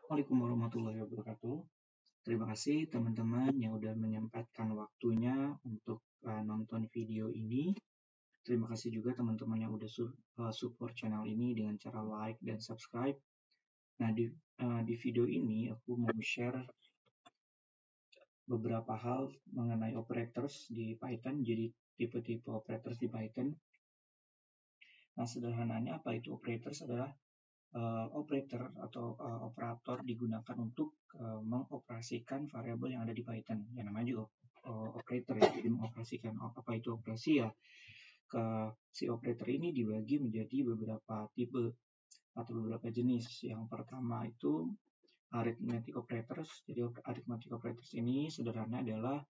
Assalamualaikum warahmatullahi wabarakatuh. Terima kasih teman-teman yang udah menyempatkan waktunya untuk nonton video ini. Terima kasih juga teman-teman yang udah support channel ini dengan cara like dan subscribe. Nah, di video ini aku mau share beberapa hal mengenai operators di Python, jadi tipe-tipe operators di Python. Nah, sederhananya apa itu operators adalah operator atau operator digunakan untuk mengoperasikan variabel yang ada di Python. Yang namanya juga operator ya, jadi mengoperasikan. Apa itu operasi ya? Si operator ini dibagi menjadi beberapa tipe atau beberapa jenis. Yang pertama itu arithmetic operators. Jadi arithmetic operators ini sederhana adalah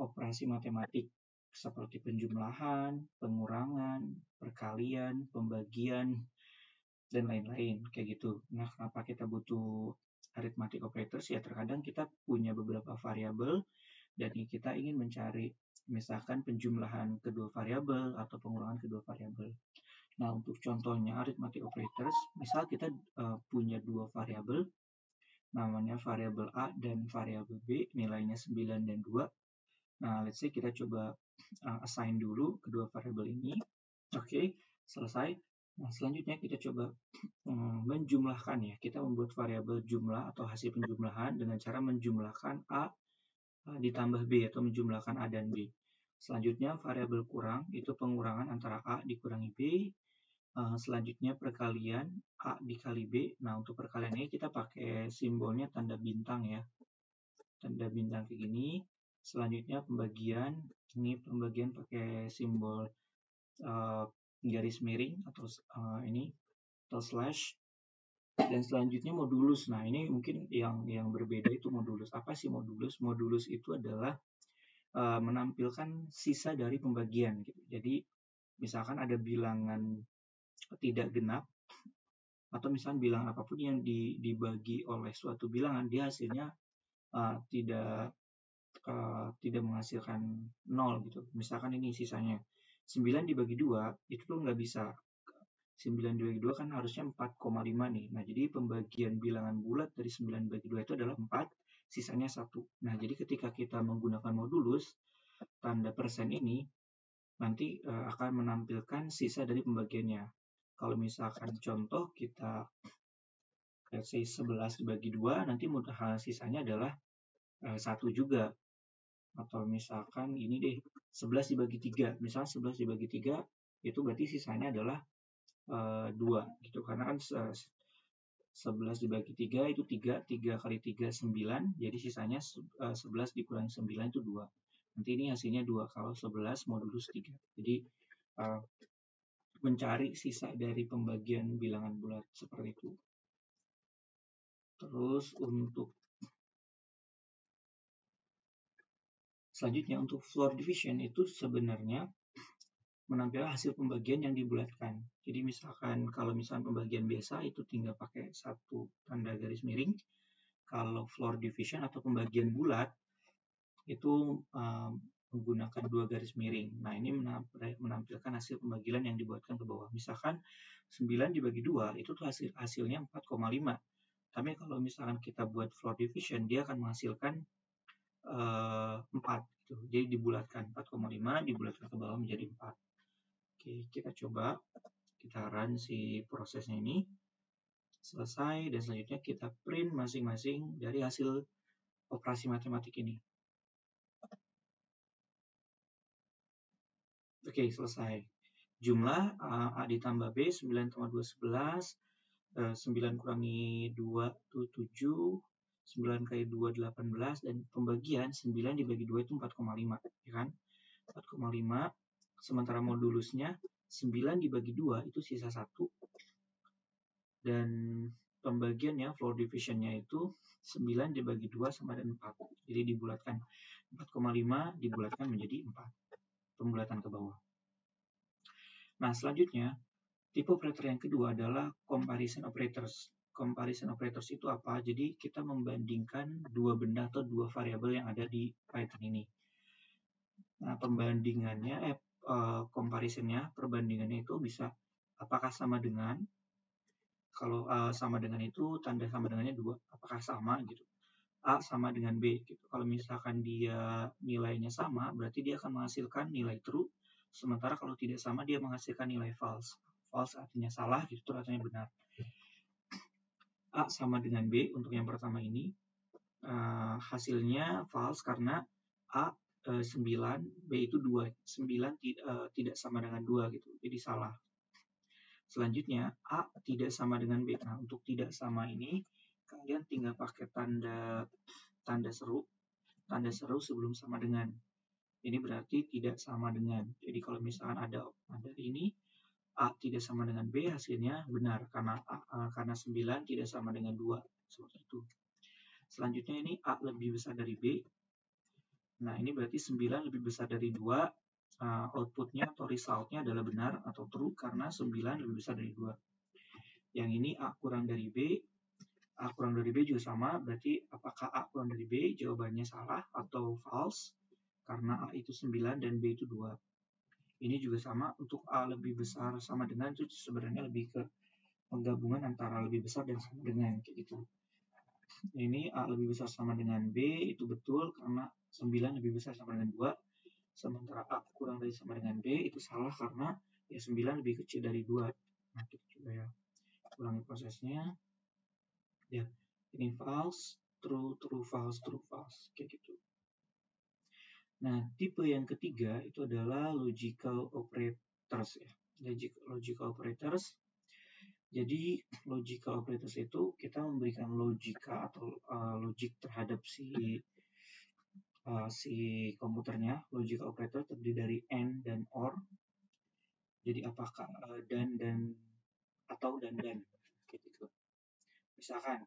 operasi matematik seperti penjumlahan, pengurangan, perkalian, pembagian, dan lain-lain kayak gitu. Nah, kenapa kita butuh arithmetic operators? Ya terkadang kita punya beberapa variabel dan kita ingin mencari misalkan penjumlahan kedua variabel atau pengurangan kedua variabel. Nah, untuk contohnya arithmetic operators, misal kita punya dua variabel, namanya variabel A dan variabel B, nilainya 9 dan 2. Nah, let's say kita coba assign dulu kedua variabel ini. Oke, selesai. Nah, selanjutnya kita coba menjumlahkan ya. Kita membuat variabel jumlah atau hasil penjumlahan dengan cara menjumlahkan A ditambah B atau menjumlahkan A dan B. Selanjutnya variabel kurang itu pengurangan antara A dikurangi B. Selanjutnya perkalian A dikali B. Nah, untuk perkalian ini kita pakai simbolnya tanda bintang ya. Tanda bintang kayak gini. Selanjutnya pembagian. Ini pembagian pakai simbol garis miring atau ini atau slash. Dan selanjutnya modulus. Nah, ini mungkin yang berbeda itu modulus. Apa sih modulus? Modulus itu adalah menampilkan sisa dari pembagian gitu. Jadi misalkan ada bilangan tidak genap atau misalkan bilangan apapun yang dibagi oleh suatu bilangan, dia hasilnya tidak menghasilkan 0 gitu. Misalkan ini sisanya 9 dibagi 2 itu tuh nggak bisa. 9 dibagi 2 kan harusnya 4,5 nih. Nah, jadi pembagian bilangan bulat dari 9 dibagi 2 itu adalah 4, sisanya 1. Nah, jadi ketika kita menggunakan modulus, tanda persen ini nanti akan menampilkan sisa dari pembagiannya. Kalau misalkan contoh kita let's say 11 dibagi 2, nanti sisanya adalah 1 juga. Atau misalkan ini deh, 11 dibagi 3. Misalnya 11 dibagi 3, itu berarti sisanya adalah 2 gitu. Karena kan 11 dibagi 3 itu 3 kali 3 9, jadi sisanya 11 dikurangi 9 itu 2. Nanti ini hasilnya 2 kalau 11 modulus 3. Jadi mencari sisa dari pembagian bilangan bulat seperti itu. Terus untuk selanjutnya untuk floor division itu sebenarnya menampilkan hasil pembagian yang dibulatkan. Jadi misalkan kalau misalkan pembagian biasa itu tinggal pakai satu tanda garis miring. Kalau floor division atau pembagian bulat itu menggunakan 2 garis miring. Nah, ini menampilkan hasil pembagian yang dibuatkan ke bawah. Misalkan 9 dibagi 2 itu tuh hasilnya 4,5. Tapi kalau misalkan kita buat floor division, dia akan menghasilkan 4 gitu. Jadi dibulatkan 4,5 dibulatkan ke bawah menjadi 4. Oke, kita coba kita run si prosesnya ini. Selesai dan selanjutnya kita print masing-masing dari hasil operasi matematik ini. Oke, selesai. Jumlah A ditambah B 9,2 11, 9 kurangi 2 itu 7, 9 kali 2 18, dan pembagian 9 dibagi 2 itu 4,5, ya kan? 4,5, sementara modulusnya 9 dibagi 2 itu sisa 1, dan pembagiannya, floor divisionnya itu 9 dibagi 2 sama dengan 4. Jadi dibulatkan 4,5 dibulatkan menjadi 4. Pembulatan ke bawah. Nah, selanjutnya tipe operator yang kedua adalah comparison operators. Comparison operators itu apa? Jadi kita membandingkan dua benda atau dua variabel yang ada di Python ini. Nah, pembandingannya, comparisonnya, perbandingannya itu bisa apakah sama dengan, Kalau sama dengan itu, tanda sama dengannya 2. Apakah sama gitu? A sama dengan B gitu. Kalau misalkan dia nilainya sama, berarti dia akan menghasilkan nilai true. Sementara kalau tidak sama, dia menghasilkan nilai false. False artinya salah, gitu, true artinya benar. A sama dengan B untuk yang pertama ini. Hasilnya false karena A 9, B itu 2. 9 tidak sama dengan 2 gitu. Jadi salah. Selanjutnya, A tidak sama dengan B. Nah, untuk tidak sama ini, kalian tinggal pakai tanda seru sebelum sama dengan. Ini berarti tidak sama dengan. Jadi kalau misalkan ada ini, A tidak sama dengan B, hasilnya benar. Karena 9 tidak sama dengan 2. Seperti itu. Selanjutnya ini A lebih besar dari B. Nah, ini berarti 9 lebih besar dari 2. Outputnya atau resultnya adalah benar atau true karena 9 lebih besar dari 2. Yang ini A kurang dari B. A kurang dari B juga sama, berarti apakah A kurang dari B? Jawabannya salah atau false, karena A itu 9 dan B itu 2. Ini juga sama, untuk A lebih besar sama dengan itu sebenarnya lebih ke penggabungan antara lebih besar dan sama dengan, kayak gitu. Ini A lebih besar sama dengan B, itu betul, karena 9 lebih besar sama dengan 2. Sementara A kurang dari sama dengan B, itu salah karena ya 9 lebih kecil dari 2. Nah, kita coba ya. Ulangi prosesnya. Ya, ini false, true, true, false, kayak gitu. Nah, tipe yang ketiga itu adalah logical operators ya. Logical operators. Jadi logical operators itu kita memberikan logika atau logik terhadap si komputernya. Logical operator terdiri dari and dan or. Jadi apakah dan atau dan gitu. Misalkan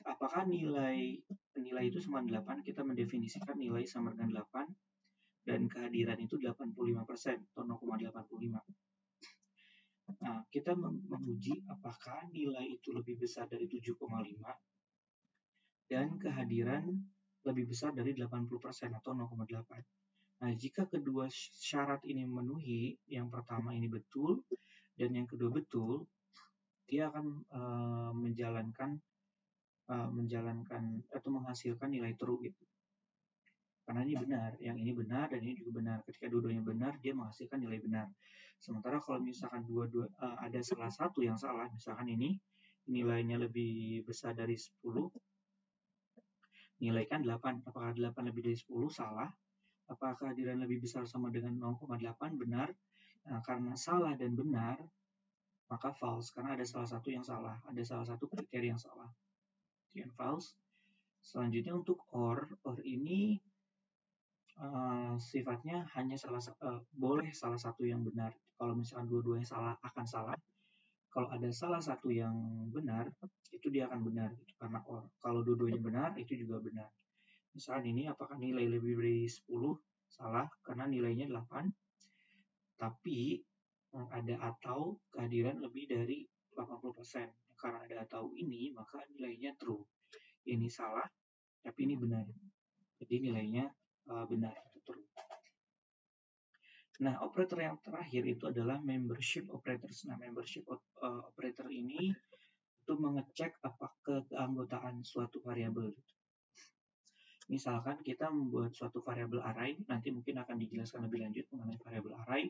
apakah nilai itu sama 8, kita mendefinisikan nilai sama dengan 8 dan kehadiran itu 85% atau 0,85. Nah, kita menguji apakah nilai itu lebih besar dari 7,5 dan kehadiran lebih besar dari 80% atau 0,8. Nah, jika kedua syarat ini memenuhi, yang pertama ini betul dan yang kedua betul, dia akan menjalankan atau menghasilkan nilai true gitu. Karena ini benar, yang ini benar dan ini juga benar. Ketika dua-duanya benar, dia menghasilkan nilai benar. Sementara kalau misalkan ada salah satu yang salah, misalkan ini nilainya lebih besar dari 10, nilaikan 8. Apakah 8 lebih dari 10? Salah. Apakah kehadiran lebih besar sama dengan 0,8? Benar. Nah, karena salah dan benar, maka false. Karena ada salah satu yang salah. Ada salah satu kriteria yang salah. Yang false. Selanjutnya untuk or ini sifatnya hanya boleh salah satu yang benar. Kalau misalkan dua-duanya salah, akan salah. Kalau ada salah satu yang benar, itu dia akan benar. Karena or. Kalau dua-duanya benar, itu juga benar. Misalkan ini, apakah nilai lebih dari 10? Salah, karena nilainya 8. Tapi ada atau kehadiran lebih dari 80%. Karena ada atau ini, maka nilainya true. Ini salah, tapi ini benar. Jadi nilainya benar atau true. Nah, operator yang terakhir itu adalah membership operators. Nah, membership operator ini itu mengecek apakah keanggotaan suatu variabel. Misalkan kita membuat suatu variabel array, nanti mungkin akan dijelaskan lebih lanjut mengenai variabel array.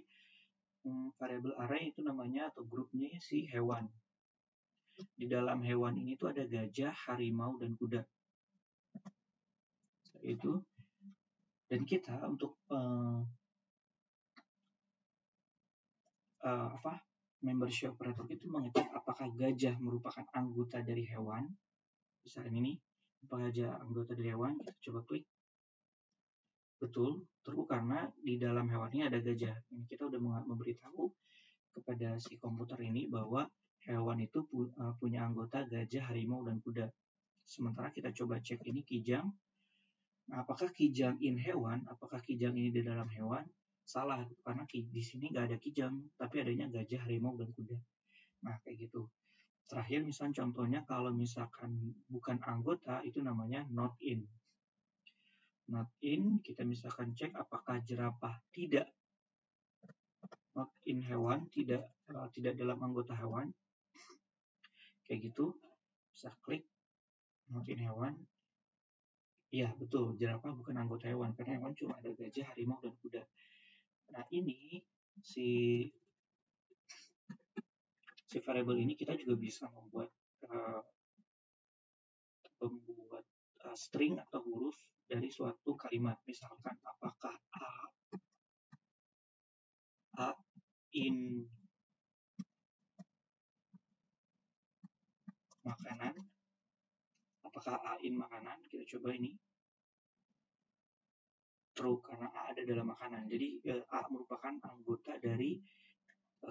Variabel array itu namanya atau grupnya si hewan. Di dalam hewan ini tuh ada gajah, harimau, dan kuda. Itu. Dan kita untuk membership operator itu mengecek apakah gajah merupakan anggota dari hewan. Misalkan ini, apakah gajah anggota dari hewan? Kita coba klik. Betul, true karena di dalam hewan ini ada gajah. Ini kita udah memberitahu kepada si komputer ini bahwa hewan itu punya anggota gajah, harimau, dan kuda. Sementara kita coba cek ini kijang. Nah, apakah kijang in hewan? Apakah kijang ini di dalam hewan? Salah, karena di sini nggak ada kijang, tapi adanya gajah, harimau, dan kuda. Nah, kayak gitu. Terakhir, misalnya contohnya kalau misalkan bukan anggota, itu namanya not in. Not in, kita misalkan cek apakah jerapah tidak not in hewan, tidak dalam anggota hewan. kayak gitu. Bisa klik ngeliatin hewan. Iya betul, jerapah bukan anggota hewan karena hewan cuma ada gajah, harimau, dan kuda. Nah ini si variable ini kita juga bisa membuat uh, string atau huruf dari suatu kalimat. Misalkan apakah a in makanan, apakah a in makanan, kita coba ini true karena a ada dalam makanan. Jadi a merupakan anggota dari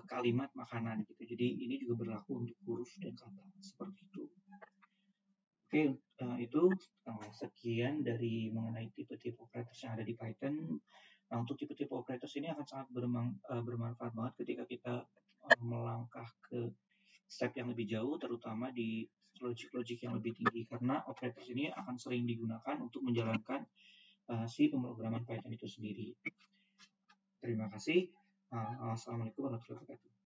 kalimat makanan gitu. Jadi ini juga berlaku untuk huruf dan kata seperti itu. Oke, itu sekian dari mengenai tipe-tipe operators yang ada di Python. Nah, untuk tipe-tipe operators ini akan sangat bermanfaat banget ketika kita melangkah ke step yang lebih jauh, terutama di logik-logik yang lebih tinggi, karena operators ini akan sering digunakan untuk menjalankan si pemrograman Python itu sendiri. Terima kasih. Assalamualaikum warahmatullahi wabarakatuh.